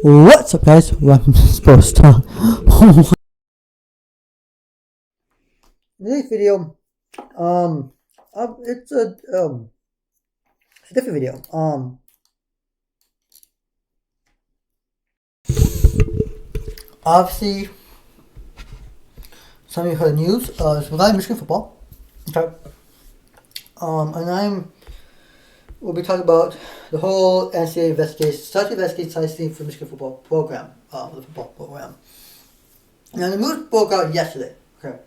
What's up, guys? Welcome to Sports Talk. In this video, it's a different video. Obviously, some of you heard the news. It's regarding Michigan football. Okay. And we'll be talking about the whole NCAA Investigates, starting Investigates science team for Michigan football program, the football program. Now, the news broke out yesterday. Okay.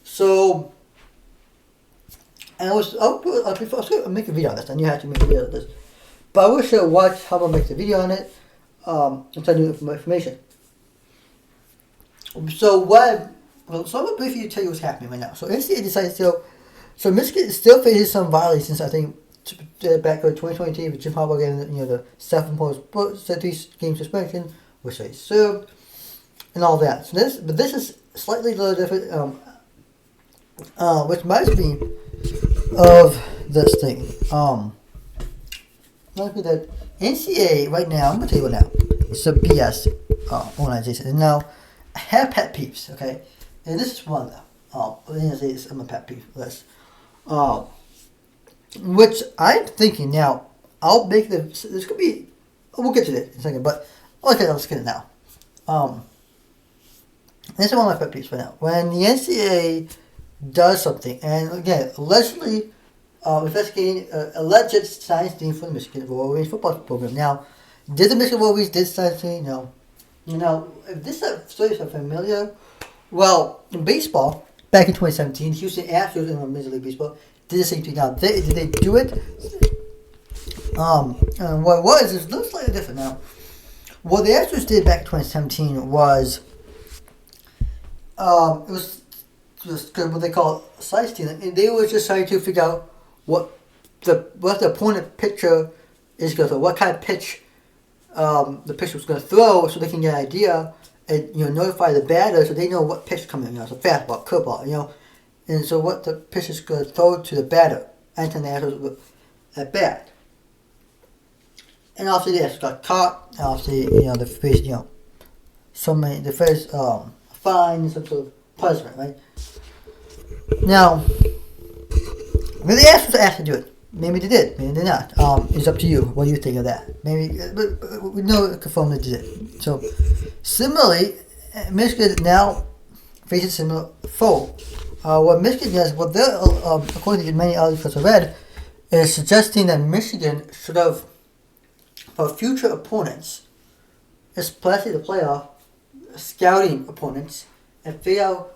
So, and I was going to make a video on this. I knew I had to make a video on this. But I wish I watch how I'm going to make the video on it. I'm trying to do more information. So, I'm going to briefly tell you what's happening right now. So, NCAA decided so Michigan still faces some violations, I think, back in 2020 with Jim Harbaugh getting the self-imposed 3-game suspension, which they served, and all that. So this is slightly a little different, which reminds me of this thing. Like that NCAA right now, I'm gonna tell you what now. It's a BS organization. And now I have pet peeves, okay, and this is one of them. I'm a pet peeve list. Which I'm thinking now, I'll make this could be, we'll get to this in a second, but let's get it now. This is one of my pet peeves right now. When the NCAA does something, and again, allegedly investigating alleged science team for the Michigan Wolverines football program. Now, did the Michigan Wolverines did science team? No. If this stories are familiar, well, in baseball, back in 2017, Houston Astros in Major League Baseball did the same thing. Now, did they do it? And what it was, it's a little slightly different now. What the Astros did back in 2017 was, it was just what they call science team, and they were just trying to figure out what the opponent pitcher is going to throw, what kind of pitch the pitcher was going to throw, so they can get an idea and notify the batter so they know what pitch is coming. So fastball, curveball, and so what the pitcher is going to throw to the batter, Anthony Astros at bat. And obviously the Astros got caught. And obviously they faced they faced fines, some sort of punishment, right? Now, maybe the Astros asked to do it. Maybe they did. Maybe they did not. It's up to you. What do you think of that? Maybe, but we know confirmed they did it. So, similarly, Michigan now faces similar foe. What Michigan does, they're, according to many articles I read, is suggesting that Michigan should have, for future opponents, especially the playoff, scouting opponents, and figure out,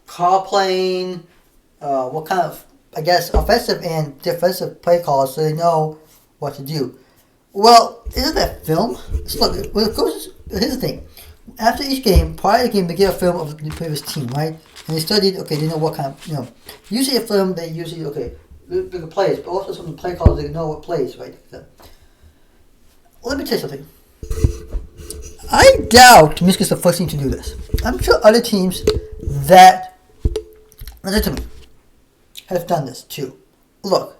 call playing, what kind of, I guess, offensive and defensive play calls so they know what to do. Well, isn't that film? Look, here's the thing. After each game, prior to the game, they get a film of the previous team, right? And they studied, okay, they know what kind of, usually a film, they usually, the plays, but also some of the play calls, they know what plays, right? Let me tell you something. I doubt Michigan's the first team to do this. I'm sure other teams that, listen to me, have done this too. Look,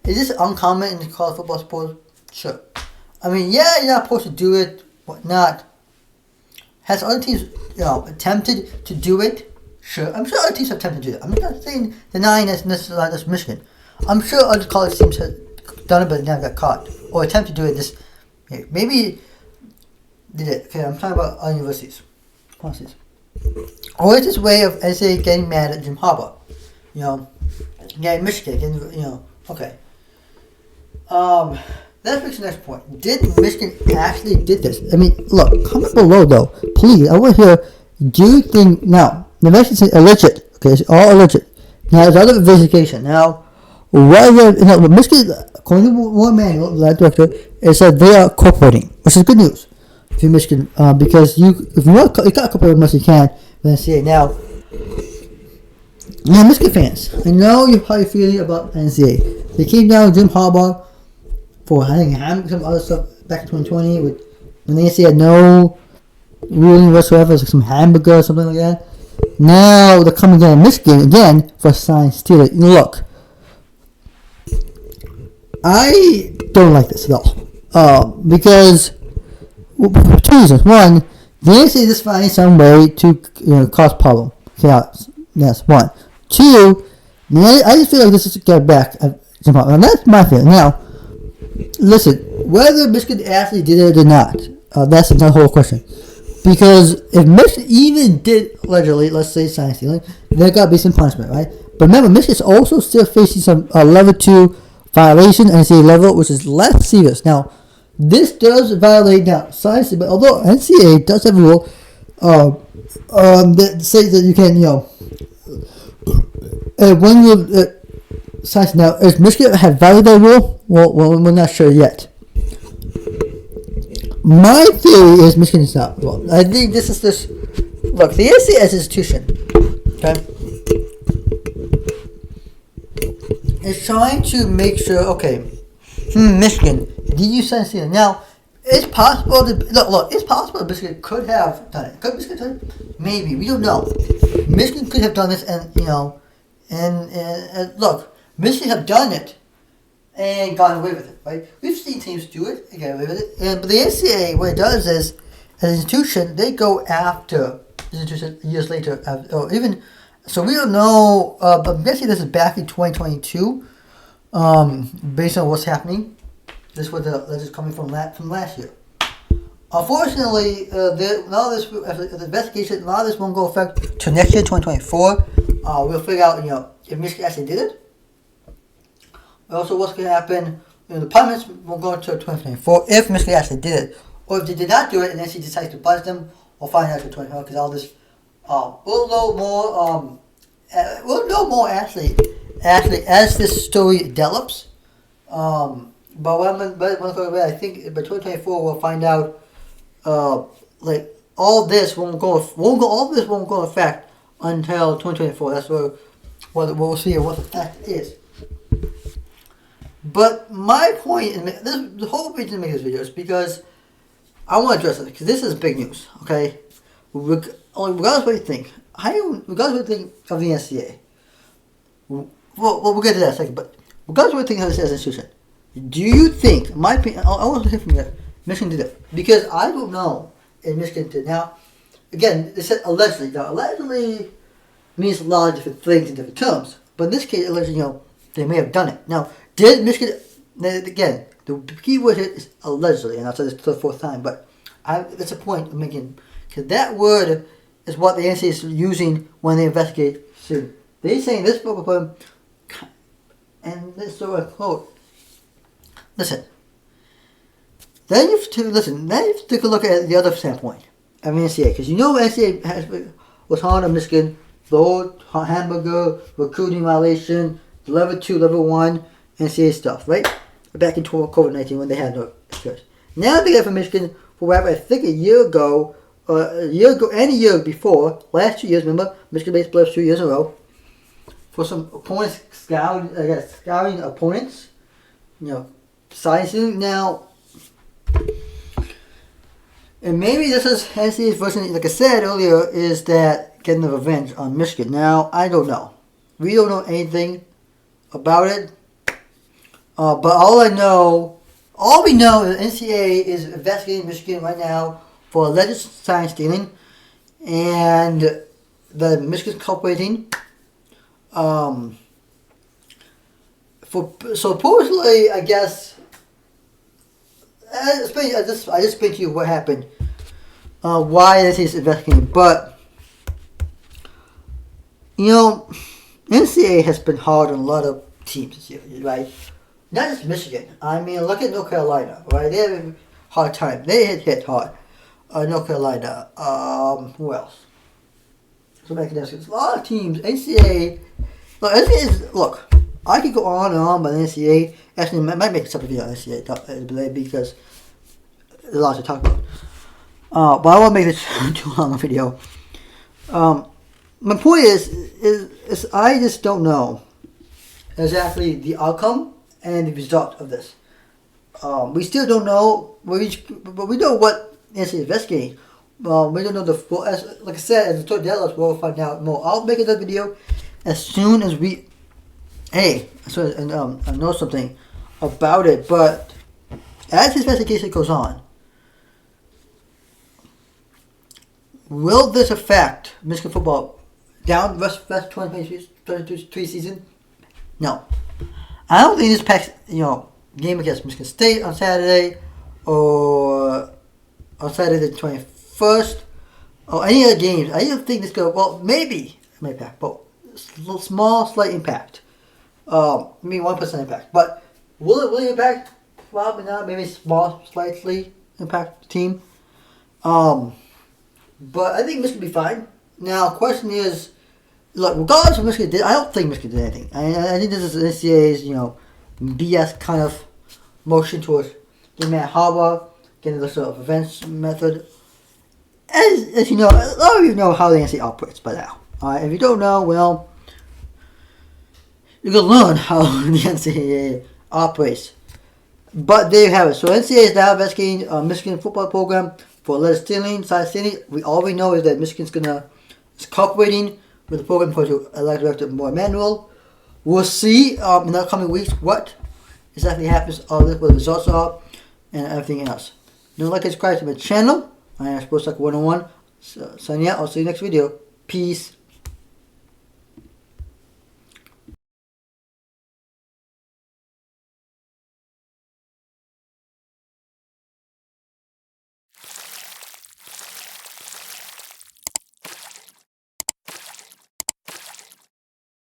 is this uncommon in the college football sport? Sure. I mean, yeah, you're not supposed to do it, whatnot. Has other teams, attempted to do it? Sure. I'm sure other teams have attempted to do it. I'm not saying denying that's Michigan. I'm sure other college teams have done it but never got caught. Or attempted to do it maybe they did. Okay, I'm talking about other universities. Or it's this way of NCAA getting mad at Jim Harbaugh. Michigan, okay. That brings the next point. Did Michigan actually did this? I mean, look, comment below though, please. I want to hear. Do you think now? The message is alleged. Okay, it's all alleged. Now there's other investigation. Now, whether Michigan, according to one manual, the director, it said they are cooperating, which is good news for Michigan because if you want, you can't cooperate as much as you can with NCAA. Now, Michigan fans, I know how you're feeling about NCAA. They came down with Jim Harbaugh for having some other stuff back in 2020 when the NCAA had no ruling whatsoever, like some hamburger or something like that. Now they're coming down to Michigan again for science stealing. Look, I don't like this at all because For two reasons. One, the NCAA is finding some way to cause problem, chaos. That's one. Two, I just feel like this is to get back. And that's my feeling. Now, listen, whether Michigan actually did it or not, that's another whole question. Because if Michigan even did allegedly, let's say sign stealing, there got to be some punishment, right? But remember, Michigan's also still facing some level 2 violation, NCAA level, which is less serious. Now, this does violate now science, but although NCAA does have a rule that says that you can, when you science now, does Michigan have violated that rule? Well, we're not sure yet. My theory is Michigan is not. Well, I think this. Look, the NCAA as an institution, okay, is trying to make sure. Okay, Michigan, did you sign stealing? Now, it's possible. Look, it's possible that Michigan could have done it. Could Michigan done it? Maybe, we don't know. Michigan could have done this, and look, Michigan have done it and gotten away with it, right? We've seen teams do it and get away with it. But the NCAA, what it does is, as an institution, they go after the institution years later, or even. So we don't know. I'm guessing this is back in 2022, based on what's happening. This is what this is coming from last year. Unfortunately, now this the investigation, a lot of this won't go effect to next year, 2024. We'll figure out, if Michigan actually did it. Also, what's going to happen? The punishments will go into 2024 if Michigan actually did it, or if they did not do it and then she decides to punish them. We'll find out in 2024 because all this. We'll know more. We'll know more actually as this story develops. But I think by 2024 we'll find out. All this won't go into effect until 2024. That's what we'll see what the fact is. But my point, the whole reason to make this video is because I want to address it, because this is big news, okay? Regardless of what you think, regardless of what you think of the NCAA, we'll get to that in a second, but regardless of what you think of this as an institution, do you think, my opinion, I want to hear from you, Michigan did it? Because I don't know if Michigan did. Now, again, they said allegedly. Now, allegedly means a lot of different things in different terms, but in this case, allegedly, they may have done it. Now, did Michigan, again, the key word here is allegedly, and I'll say this for the fourth time, but that's a point I'm making, because that word is what the NCAA is using when they investigate students. They're saying this book, and this is a quote. Listen. Then you have to take a look at the other standpoint of the NCAA, because NCAA was hard on Michigan, the whole hamburger recruiting violation, level 2, level 1 NCAA stuff, right? Back in COVID-19 when they had no experience. Now they get from Michigan for what I think a year ago and a year before, last 2 years, remember, Michigan baseball 2 years in a row, for some opponents, scouting opponents, sizing. Now, and maybe this is NCAA's version, like I said earlier, is that getting the revenge on Michigan. Now, I don't know. We don't know anything about it. But all we know is NCAA is investigating Michigan right now for alleged sign stealing, and the Michigan's cooperating. So supposedly, I guess, I just explained to you what happened, why NCAA is investigating, but NCAA has been hard on a lot of teams this year, right? Not just Michigan. I mean, look at North Carolina, right? They had a hard time. They hit hard. North Carolina. Who else? So a lot of teams. NCAA. Look, I could go on and on about NCAA. Actually, I might make a separate video on NCAA because there's a lot to talk about. But I won't make this too long a video. My point is I just don't know exactly the outcome and the result of this. We still don't know, but we know what NCAA is investigating. We don't know the full. Like I said, as the story develops, we'll find out more. I'll make another video as soon as I know something about it. But as this investigation goes on, will this affect Michigan football down the rest 2023 season? No. I don't think this impacts, game against Michigan State on Saturday or on Saturday the 21st or any other games. I don't think this maybe impact, but small, slight impact. Maybe 1% impact. But will it really impact? Probably not. Maybe small, slightly impact the team. But I think Michigan will be fine. Now, the question is, look, regardless of Michigan did, I don't think Michigan did anything. I think this is NCAA's, BS kind of motion towards getting Matt Harbaugh, getting the sort of events method. As you know, a lot of you know how the NCAA operates by now. If you don't know, well, you can learn how the NCAA operates. But there you have it. So NCAA is now investigating Michigan football program for letter stealing, side stealing. All we know is that Michigan's is cooperating with the program according to Athletic Director Moore Emanuel. We'll see in the coming weeks what exactly happens, what the results are, and everything else. Don't like and subscribe to my channel. I am Sports Talk 101. So, signing out. I'll see you next video. Peace.